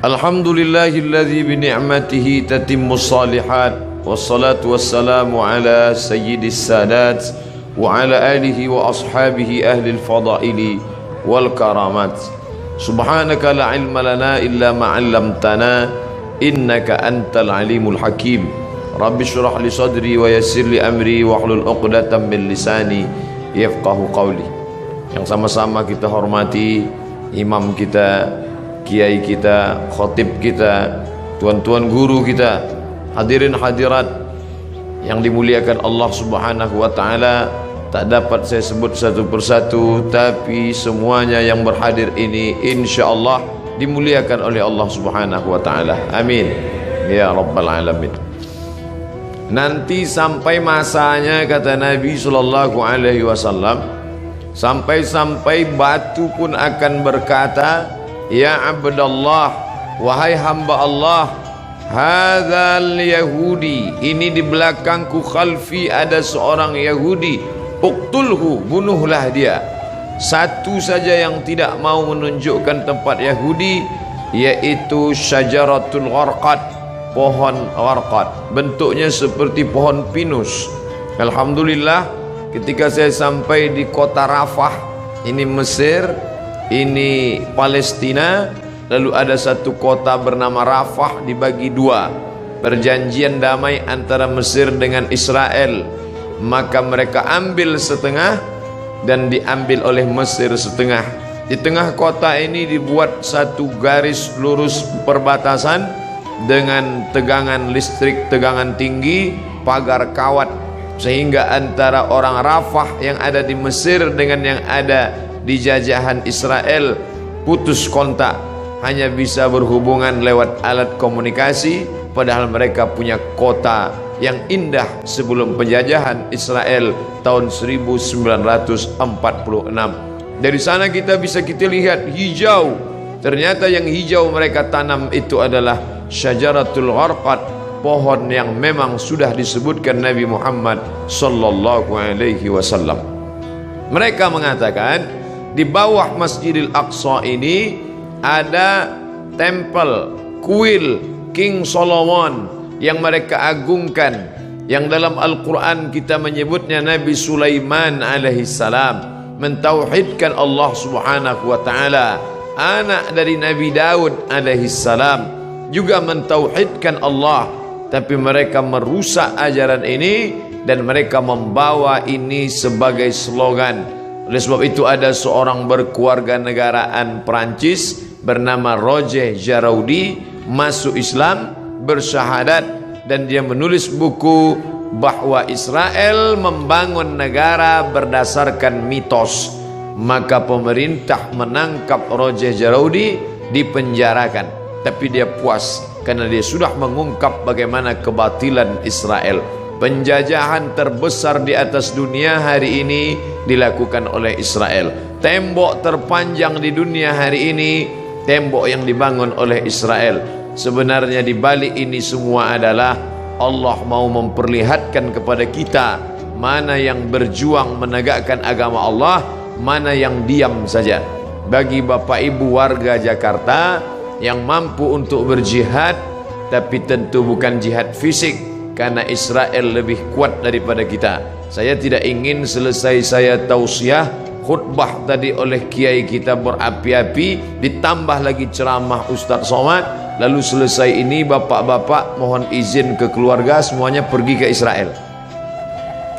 Alhamdulillahilladzi bi ni'matihi tatimmus shalihat wassalatu wassalamu ala sayyidis sadat wa ala alihi wa ashabihi ahlil fadaili wal karamat. Subhanaka la ilma lana illa ma 'allamtana innaka antal alimul hakim. Rabbi shrah li sadri wa yassir li amri wahlul 'uqdatam min lisani yafqahu qawli. Yang sama-sama kita hormati imam kita, kiai kita, khatib kita, tuan-tuan guru kita, hadirin hadirat yang dimuliakan Allah Subhanahu wa taala. Tak dapat saya sebut satu persatu, tapi semuanya yang berhadir ini insyaallah dimuliakan oleh Allah Subhanahu wa taala. Amin ya rabbal alamin. Nanti sampai masanya, kata Nabi sallallahu alaihi wasallam, sampai-sampai batu pun akan berkata, ya abdallah, wahai hamba Allah, hadzal yahudi, ini di belakangku khalfi ada seorang Yahudi, uqtulhu, bunuhlah dia. Satu saja yang tidak mau menunjukkan tempat Yahudi, yaitu syajaratul gharqad, pohon gharqad, bentuknya seperti pohon pinus. Alhamdulillah, ketika saya sampai di kota Rafah, ini Mesir, ini Palestina, lalu ada satu kota bernama Rafah dibagi dua, perjanjian damai antara Mesir dengan Israel, maka mereka ambil setengah dan diambil oleh Mesir setengah. Di tengah kota ini dibuat satu garis lurus perbatasan dengan tegangan listrik, tegangan tinggi, pagar kawat, sehingga antara orang Rafah yang ada di Mesir dengan yang ada di jajahan Israel putus kontak, hanya bisa berhubungan lewat alat komunikasi, padahal mereka punya kota yang indah sebelum penjajahan Israel tahun 1946. Dari sana kita lihat hijau. Ternyata yang hijau mereka tanam itu adalah syajaratul gharqad, pohon yang memang sudah disebutkan Nabi Muhammad sallallahu alaihi wasallam. Mereka mengatakan di bawah Masjidil Aqsa ini ada tempel, kuil King Solomon yang mereka agungkan, yang dalam Al-Quran kita menyebutnya Nabi Sulaiman alaihissalam mentauhidkan Allah subhanahu wa ta'ala, anak dari Nabi Daud alaihissalam juga mentauhidkan Allah, tapi mereka merusak ajaran ini dan mereka membawa ini sebagai slogan. Oleh sebab itu ada seorang berkeluarga negaraan Perancis bernama Roger Jaraudi masuk Islam, bersyahadat, dan dia menulis buku bahwa Israel membangun negara berdasarkan mitos. Maka pemerintah menangkap Roger Jaraudi, dipenjarakan, tapi dia puas karena dia sudah mengungkap bagaimana kebatilan Israel. Penjajahan terbesar di atas dunia hari ini dilakukan oleh Israel. Tembok terpanjang di dunia hari ini, tembok yang dibangun oleh Israel. Sebenarnya di balik ini semua adalah Allah mau memperlihatkan kepada kita mana yang berjuang menegakkan agama Allah, mana yang diam saja. Bagi Bapak Ibu warga Jakarta yang mampu untuk berjihad, tapi tentu bukan jihad fisik, karena Israel lebih kuat daripada kita. Saya tidak ingin selesai saya tausiah khutbah tadi oleh kiai kita berapi-api, ditambah lagi ceramah Ustaz Somad, lalu selesai ini bapak-bapak mohon izin ke keluarga semuanya pergi ke Israel.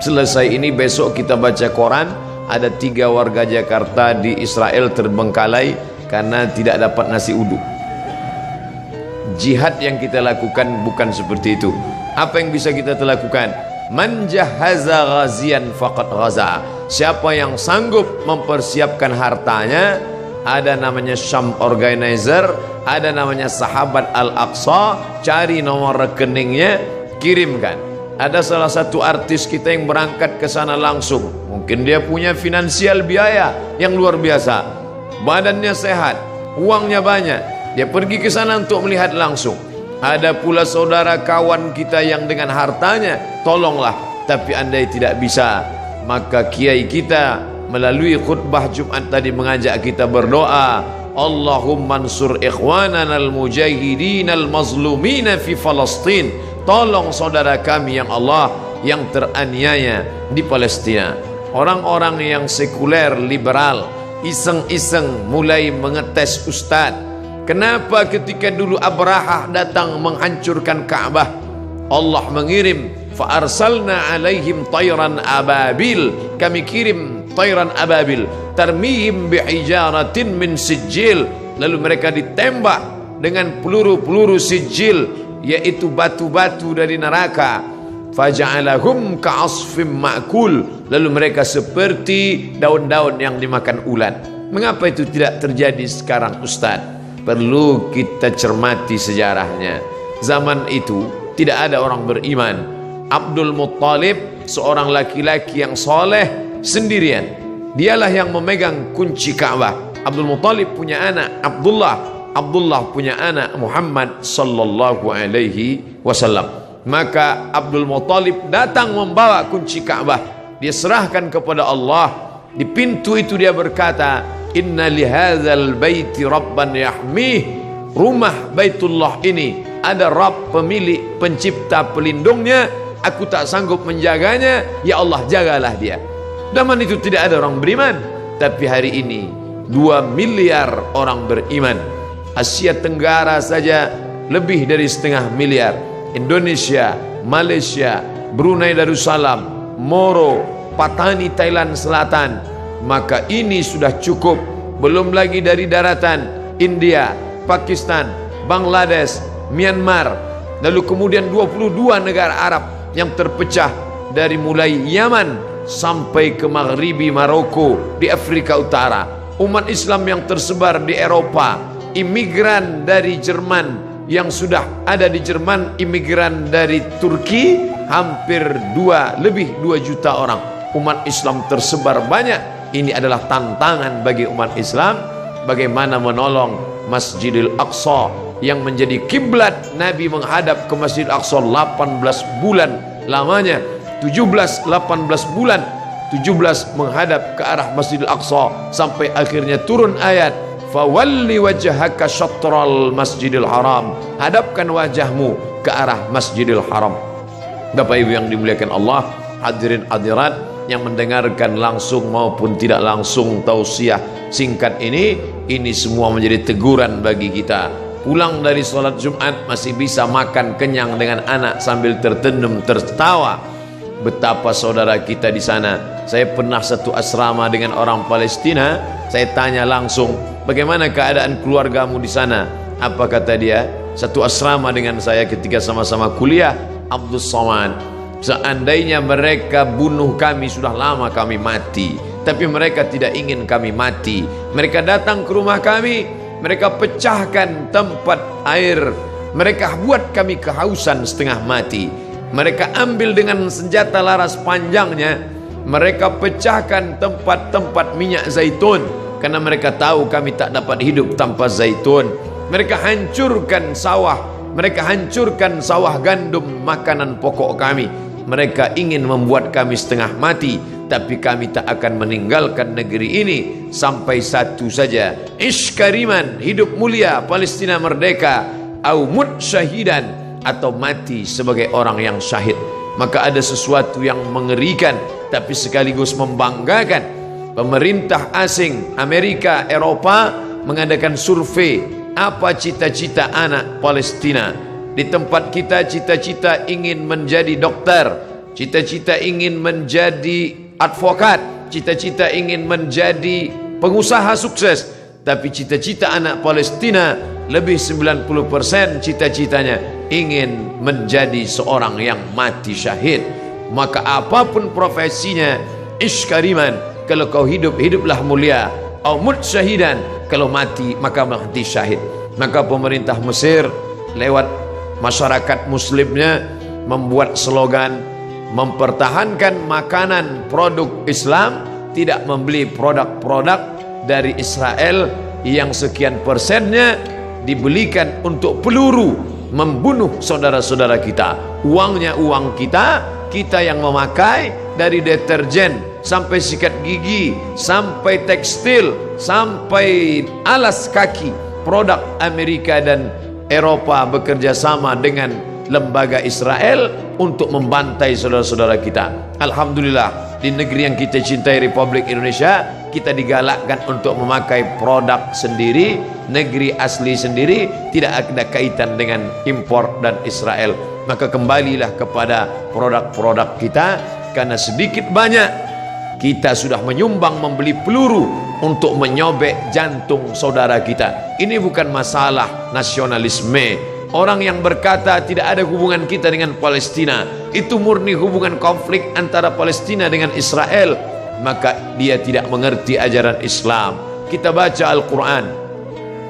Selesai ini besok kita baca Quran, ada 3 warga Jakarta di Israel terbengkalai karena tidak dapat nasi uduk. Jihad yang kita lakukan bukan seperti itu. Apa yang bisa kita lakukan? Man jahaza ghazian faqad ghaza. Siapa yang sanggup mempersiapkan hartanya, ada namanya Syam Organizer, ada namanya Sahabat Al-Aqsa, cari nomor rekeningnya, kirimkan. Ada salah satu artis kita yang berangkat ke sana langsung. Mungkin dia punya finansial biaya yang luar biasa, badannya sehat, uangnya banyak, dia pergi ke sana untuk melihat langsung. Ada pula saudara kawan kita yang dengan hartanya, tolonglah, tapi andai tidak bisa, maka kiai kita melalui khutbah Jumat tadi mengajak kita berdoa, Allahumma ansur ikhwanana al-mujahidin al-mazlumina fi Palestin. Tolong saudara kami yang Allah yang teraniaya di Palestina. Orang-orang yang sekuler, liberal, iseng-iseng mulai mengetes Ustadz. Kenapa ketika dulu Abrahah datang menghancurkan Ka'bah, Allah mengirim fa arsalna alaihim tayran ababil, kami kirim tayran ababil tarmihim bihijaratin min sijil, lalu mereka ditembak dengan peluru-peluru sijil, yaitu batu-batu dari neraka. Faja'alahum ka'asfim ma'kul, lalu mereka seperti daun-daun yang dimakan ulat. Mengapa itu tidak terjadi sekarang Ustaz? Perlu kita cermati sejarahnya. Zaman itu tidak ada orang beriman. Abdul Muttalib seorang laki-laki yang soleh sendirian, dialah yang memegang kunci Ka'bah. Abdul Muttalib punya anak Abdullah, Abdullah punya anak Muhammad sallallahu alaihi wasallam. Maka Abdul Muttalib datang membawa kunci Ka'bah, dia serahkan kepada Allah. Di pintu itu dia berkata, inna lihadzal baiti rabban yahmih, rumah Baitullah ini ada Rabb, pemilik, pencipta, pelindungnya. Aku tak sanggup menjaganya, ya Allah jagalah dia. Zaman itu tidak ada orang beriman, tapi hari ini 2 miliar orang beriman. Asia Tenggara saja lebih dari 1,5 miliar. Indonesia, Malaysia, Brunei Darussalam, Moro, Patani Thailand Selatan. Maka ini sudah cukup. Belum lagi dari daratan India, Pakistan, Bangladesh, Myanmar, lalu kemudian 22 negara Arab yang terpecah dari mulai Yaman sampai ke Maghribi Maroko di Afrika Utara. Umat Islam yang tersebar di Eropa, imigran dari Jerman yang sudah ada di Jerman, imigran dari Turki hampir lebih 2 juta orang. Umat Islam tersebar banyak. Ini adalah tantangan bagi umat Islam, bagaimana menolong Masjidil Aqsa yang menjadi kiblat Nabi menghadap ke Masjidil Aqsa 18 bulan lamanya, 18 bulan 17 menghadap ke arah Masjidil Aqsa, sampai akhirnya turun ayat fawalli wajhaka syatral Masjidil Haram, hadapkan wajahmu ke arah Masjidil Haram. Bapak Ibu yang dimuliakan Allah, hadirin hadirat yang mendengarkan langsung maupun tidak langsung tausiah singkat ini semua menjadi teguran bagi kita. Pulang dari sholat Jumat masih bisa makan kenyang dengan anak sambil tertendum tertawa. Betapa saudara kita di sana. Saya pernah satu asrama dengan orang Palestina. Saya tanya langsung, bagaimana keadaan keluargamu di sana? Apa kata dia? Satu asrama dengan saya ketika sama-sama kuliah, Abdul Somad. Seandainya mereka bunuh kami, sudah lama kami mati. Tapi mereka tidak ingin kami mati. Mereka datang ke rumah kami, mereka pecahkan tempat air, mereka buat kami kehausan setengah mati. Mereka ambil dengan senjata laras panjangnya, mereka pecahkan tempat-tempat minyak zaitun, karena mereka tahu kami tak dapat hidup tanpa zaitun. Mereka hancurkan sawah, mereka hancurkan sawah gandum, makanan pokok kami. Mereka ingin membuat kami setengah mati, tapi kami tak akan meninggalkan negeri ini sampai satu saja, ish kariman, hidup mulia, Palestina merdeka, au mut syahidan, atau mati sebagai orang yang syahid. Maka ada sesuatu yang mengerikan tapi sekaligus membanggakan. Pemerintah asing Amerika, Eropa mengadakan survei apa cita-cita anak Palestina. Di tempat kita cita-cita ingin menjadi dokter, cita-cita ingin menjadi advokat, cita-cita ingin menjadi pengusaha sukses. Tapi cita-cita anak Palestina lebih 90% cita-citanya ingin menjadi seorang yang mati syahid. Maka apapun profesinya, ish kariman, kalau kau hidup, hiduplah mulia. Au mut syahidan, kalau mati maka mati syahid. Maka pemerintah Mesir lewat masyarakat muslimnya membuat slogan mempertahankan makanan produk Islam, tidak membeli produk-produk dari Israel yang sekian persennya dibelikan untuk peluru membunuh saudara-saudara kita. Uangnya uang kita, kita yang memakai, dari deterjen sampai sikat gigi, sampai tekstil, sampai alas kaki. Produk Amerika dan Eropa bekerja sama dengan lembaga Israel untuk membantai saudara-saudara kita. Alhamdulillah, di negeri yang kita cintai, Republik Indonesia, kita digalakkan untuk memakai produk sendiri, negeri asli sendiri, tidak ada kaitan dengan impor dan Israel. Maka kembalilah kepada produk-produk kita, karena sedikit banyak kita sudah menyumbang membeli peluru untuk menyobek jantung saudara kita. Ini bukan masalah nasionalisme. Orang yang berkata tidak ada hubungan kita dengan Palestina, itu murni hubungan konflik antara Palestina dengan Israel, maka dia tidak mengerti ajaran Islam. Kita baca Al-Quran,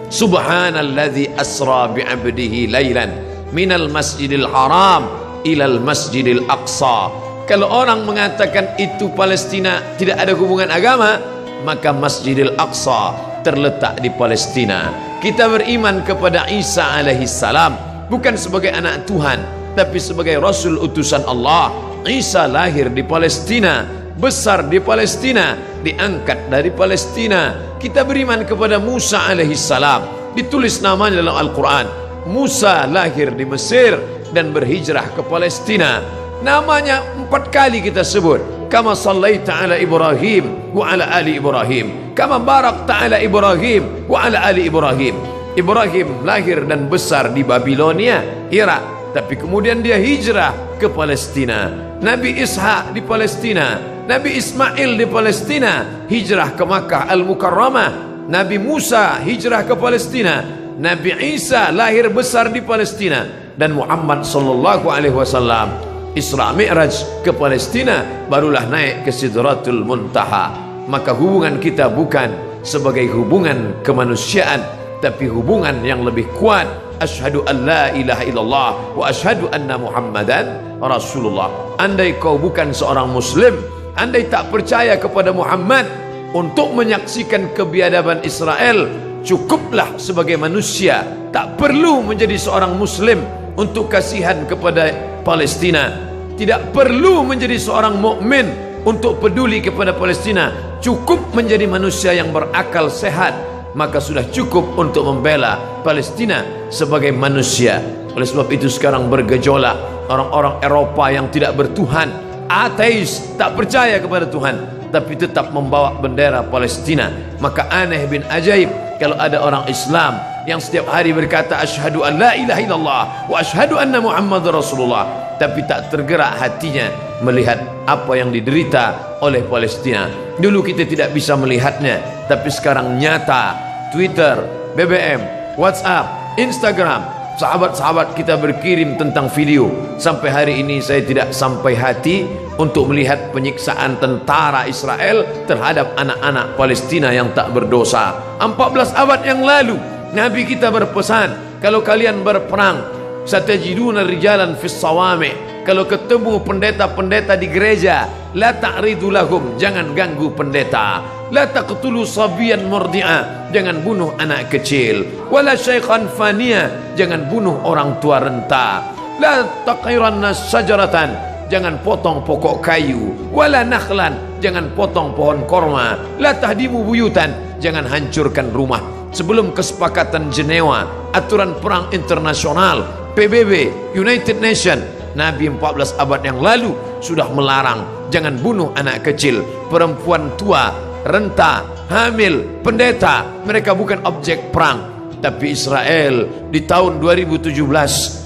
Subhanalladzi asra bi'abdihi laylan minal masjidil haram ilal masjidil aqsa. Kalau orang mengatakan itu Palestina tidak ada hubungan agama, maka Masjidil Aqsa terletak di Palestina. Kita beriman kepada Isa alaihi salam bukan sebagai anak Tuhan, tapi sebagai Rasul utusan Allah. Isa lahir di Palestina, besar di Palestina, diangkat dari Palestina. Kita beriman kepada Musa alaihi salam, ditulis namanya dalam Al-Quran. Musa lahir di Mesir dan berhijrah ke Palestina. Namanya 4 kali kita sebut. Kama sallaita ala Ibrahim wa ala ali Ibrahim, kama barakta ala Ibrahim wa ala ali Ibrahim. Ibrahim lahir dan besar di Babilonia, Irak, tapi kemudian dia hijrah ke Palestina. Nabi Ishak di Palestina, Nabi Ismail di Palestina, hijrah ke Makkah Al-Mukarramah. Nabi Musa hijrah ke Palestina, Nabi Isa lahir besar di Palestina, dan Muhammad sallallahu alaihi wasallam Isra Mi'raj ke Palestina, barulah naik ke Sidratul Muntaha. Maka hubungan kita bukan sebagai hubungan kemanusiaan, tapi hubungan yang lebih kuat. Asyhadu an la ilaha illallah wa asyhadu anna Muhammadan Rasulullah. Andai kau bukan seorang muslim, andai tak percaya kepada Muhammad untuk menyaksikan kebiadaban Israel, cukuplah sebagai manusia, tak perlu menjadi seorang muslim untuk kasihan kepada Palestina. Tidak perlu menjadi seorang mukmin untuk peduli kepada Palestina. Cukup menjadi manusia yang berakal sehat, maka sudah cukup untuk membela Palestina sebagai manusia. Oleh sebab itu sekarang bergejolak orang-orang Eropa yang tidak bertuhan, ateis, tak percaya kepada Tuhan, tapi tetap membawa bendera Palestina. Maka aneh bin ajaib kalau ada orang Islam yang setiap hari berkata asyhadu an la ilaha illallah wa asyhadu anna Muhammadar Rasulullah, tapi tak tergerak hatinya melihat apa yang diderita oleh Palestina. Dulu kita tidak bisa melihatnya, tapi sekarang nyata. Twitter, BBM, WhatsApp, Instagram, sahabat-sahabat kita berkirim tentang video. Sampai hari ini saya tidak sampai hati untuk melihat penyiksaan tentara Israel terhadap anak-anak Palestina yang tak berdosa. 14 abad yang lalu Nabi kita berpesan, kalau kalian berperang, satajiduna rijalan fis sawami', kalau ketemu pendeta-pendeta di gereja, la ta'ridu lahum, jangan ganggu pendeta. La taqtulu sabiyan murdi'a, jangan bunuh anak kecil. Wala syaikhan faniya, jangan bunuh orang tua renta. La taqiranna sajaratan, jangan potong pokok kayu. Wala nakhlan, jangan potong pohon korma. La tahdimu buyutan, jangan hancurkan rumah. Sebelum kesepakatan Jenewa, aturan perang internasional, PBB, United Nation, Nabi 14 abad yang lalu sudah melarang jangan bunuh anak kecil, perempuan tua, renta, hamil, pendeta. Mereka bukan objek perang. Tapi Israel di tahun 2017,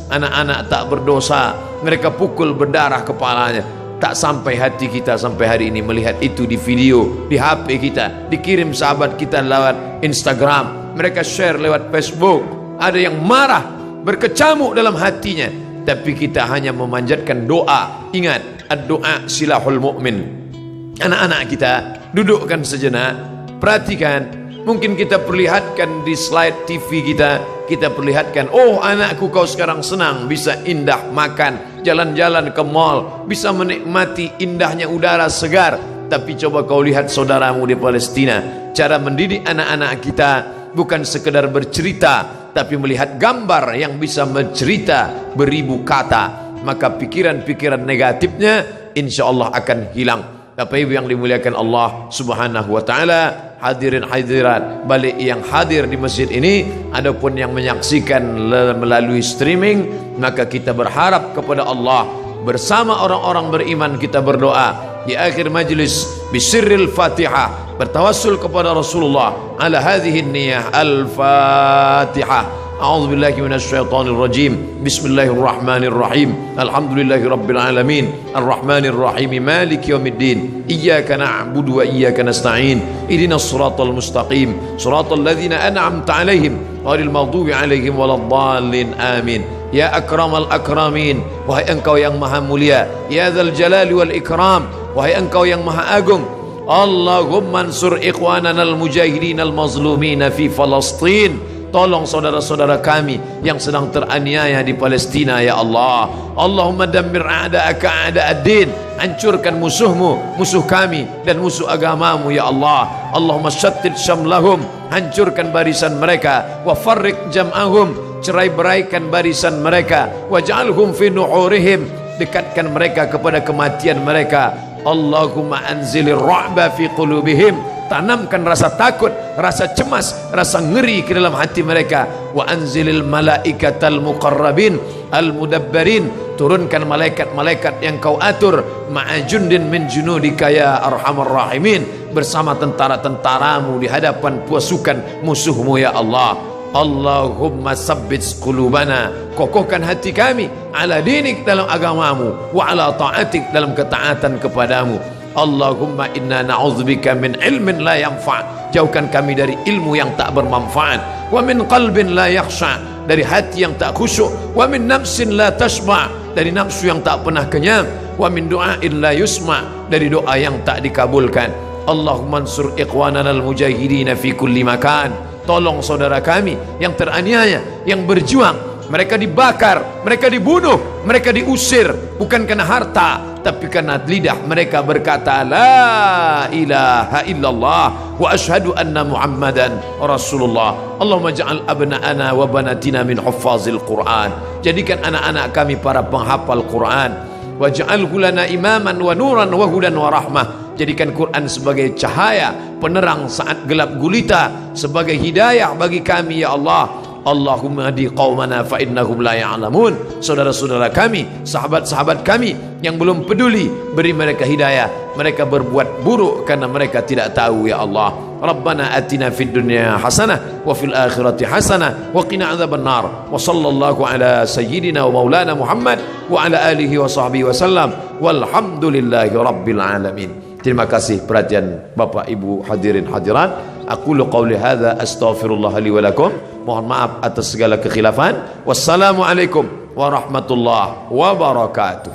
anak-anak tak berdosa, mereka pukul berdarah kepalanya. Tak sampai hati kita sampai hari ini melihat itu di video, di HP kita, dikirim sahabat kita lewat Instagram, mereka share lewat Facebook. Ada yang marah, berkecamuk dalam hatinya, tapi kita hanya memanjatkan doa. Ingat, ad-doa silahul mu'min. Anak-anak kita dudukkan sejenak, perhatikan. Mungkin kita perlihatkan di slide TV kita, kita perlihatkan, oh anakku kau sekarang senang, bisa indah makan, jalan-jalan ke mall, bisa menikmati indahnya udara segar. Tapi coba kau lihat saudaramu di Palestina. Cara mendidik anak-anak kita bukan sekedar bercerita, tapi melihat gambar yang bisa mencerita beribu kata. Maka pikiran-pikiran negatifnya insya Allah akan hilang. Bapak Ibu yang dimuliakan Allah Subhanahu wa taala, hadirin hadirat balik yang hadir di masjid ini, adapun yang menyaksikan melalui streaming, maka kita berharap kepada Allah bersama orang-orang beriman, kita berdoa di akhir majlis bisirril Fatihah, bertawassul kepada Rasulullah ala hadhihi niyah al-Fatihah. أعوذ بالله من الشيطان الرجيم بسم الله الرحمن الرحيم الحمد لله رب العالمين الرحمن الرحيم مالك يوم الدين إياك نعبد وإياك نستعين اهدنا الصراط المستقيم صراط الذين أنعمت عليهم غير المغضوب عليهم ولا الضالين آمين يا أكرم الأكرمين wahai engkau yang maha mulia, ya dzal jalali wal ikram, wahai engkau yang maha agung. Allahumma ansur ikhwanana al-mujahidin al-mazlumin fi Falastin, tolong saudara-saudara kami yang sedang teraniaya di Palestina ya Allah. Allahumma dammir a'da'aka a'da'ad-din, hancurkan musuhmu, musuh kami dan musuh agamamu ya Allah. Allahumma syattid syamlahum, hancurkan barisan mereka, wa farriq jam'ahum, cerai-beraikan barisan mereka, waj'alhum fi nuhurihim, dekatkan mereka kepada kematian mereka. Allahumma anzilir ra'ba fi qulubihim, tanamkan rasa takut, rasa cemas, rasa ngeri ke dalam hati mereka. Wa anzilil malaikatal muqarrabin al-mudabbarin, turunkan malaikat-malaikat yang kau atur, ma'ajundin min junudika ya arhamar rahimin, bersama tentara-tentaramu di hadapan pasukan musuhmu ya Allah. Allahumma sabbit qulubana, kokohkan hati kami, ala dinik, dalam agamamu, wa ala ta'atik, dalam ketaatan kepadamu. Allahumma inna na'udzubika min ilmin la yanfa', jauhkan kami dari ilmu yang tak bermanfaat, wa min qalbin la yakhsha', dari hati yang tak khusyuk, wa min nafsin la tashba', dari nafsu yang tak pernah kenyang, wa min du'ain la yusma', dari doa yang tak dikabulkan. Allahumma ansur ikhwanana al-mujahidin fi kulli makan, tolong saudara kami yang teraniaya, yang berjuang, mereka dibakar, mereka dibunuh, mereka diusir, bukan karena harta, tapi karena lidah mereka berkata la ilaha illallah wa ashhadu anna muhammadan rasulullah. Allahumma ja'al abna'ana wa banatina min huffazil Quran, jadikan anak-anak kami para penghafal Quran. Waj'alhu lana imaman wa nuran wa hudan wa rahmah, jadikan Quran sebagai cahaya penerang saat gelap gulita, sebagai hidayah bagi kami ya Allah. Allahumma hadi qaumana fa innahum la ya'lamun, saudara-saudara kami, sahabat-sahabat kami yang belum peduli, beri mereka hidayah, mereka berbuat buruk karena mereka tidak tahu ya Allah. Rabbana atina fid dunya hasanah wa fil akhirati hasanah wa qina adzabannar, wa sallallahu ala sayyidina wa maulana Muhammad wa ala alihi wa sahbihi wasallam, walhamdulillahi rabbil alamin. Terima kasih perhatian Bapak Ibu hadirin hadirat. Aqulu qawli hadza astaghfirullah li wa lakum. Mohon maaf atas segala kekhilafan. Wassalamualaikum warahmatullahi wabarakatuh.